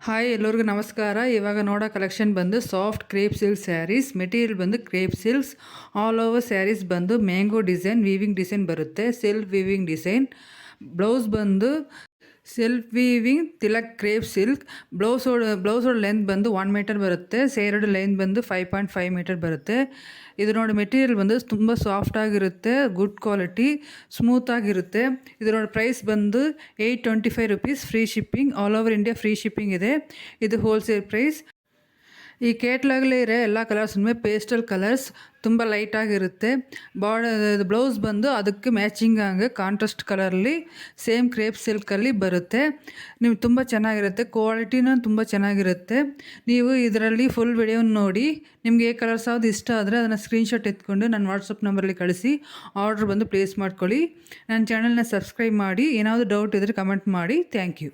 Hi ಎಲ್ಲರಿಗೂ ನಮಸ್ಕಾರ. ಇವಾಗ ನೋಡೋ ಕಲೆಕ್ಷನ್ ಬಂದು soft crepe silk sarees. Material ಬಂದು crepe silks. All over sarees ಬಂದು ಮ್ಯಾಂಗೋ ಡಿಸೈನ್, ವೀವಿಂಗ್ ಡಿಸೈನ್ ಬರುತ್ತೆ. Self weaving design. ಬ್ಲೌಸ್ ಬಂದು self weaving Tilak crepe silk. Blouse length ಬಂದು 1 ಮೀಟರ್ ಬರುತ್ತೆ. ಸೇರಡು ಲೆಂತ್ ಬಂದು 5.5 ಮೀಟರ್ ಬರುತ್ತೆ. ಇದು ನೋಡಿ ಮೆಟೀರಿಯಲ್ ಬಂದು ತುಂಬ ಸಾಫ್ಟಾಗಿರುತ್ತೆ, ಗುಡ್ ಕ್ವಾಲಿಟಿ, ಸ್ಮೂತಾಗಿರುತ್ತೆ. ಇದು ನೋಡಿ ಪ್ರೈಸ್ ಬಂದು 825 rupees. Free shipping, all over India free shipping ಇದೆ. ಇದು ಹೋಲ್ಸೇಲ್ ಪ್ರೈಸ್. ಈ ಕೇಟ್ಲಾಗಲೇ ಇರೋ ಎಲ್ಲ ಕಲರ್ಸ್ನೂ ಪೇಸ್ಟಲ್ ಕಲರ್ಸ್, ತುಂಬ ಲೈಟಾಗಿರುತ್ತೆ. ಬ್ಲೌಸ್ ಬಂದು ಅದಕ್ಕೆ ಮ್ಯಾಚಿಂಗ್ ಆಗಿ ಕಾಂಟ್ರಾಸ್ಟ್ ಕಲರಲ್ಲಿ ಸೇಮ್ ಕ್ರೇಪ್ ಸಿಲ್ಕಲ್ಲಿ ಬರುತ್ತೆ. ನೀವು ತುಂಬ ಚೆನ್ನಾಗಿರುತ್ತೆ, ಕ್ವಾಲಿಟಿನೂ ತುಂಬ ಚೆನ್ನಾಗಿರುತ್ತೆ. ನೀವು ಇದರಲ್ಲಿ ಫುಲ್ ವಿಡಿಯೋ ನೋಡಿ ನಿಮಗೆ ఏ ಕಲರ್ಸ್ ಯಾವ್ದು ಇಷ್ಟ ಆದರೆ ಅದನ್ನು ಸ್ಕ್ರೀನ್ಶಾಟ್ ಎತ್ಕೊಂಡು ನನ್ನ ವಾಟ್ಸಪ್ ನಂಬರಲ್ಲಿ ಕಳಿಸಿ ಆರ್ಡ್ರ್ ಬಂದು ಪ್ಲೇಸ್ ಮಾಡ್ಕೊಳ್ಳಿ. ನನ್ನ ಚಾನಲ್ನ ಸಬ್ಸ್ಕ್ರೈಬ್ ಮಾಡಿ. ಏನಾದರೂ ಡೌಟ್ ಇದ್ದರೆ ಕಮೆಂಟ್ ಮಾಡಿ. Thank you.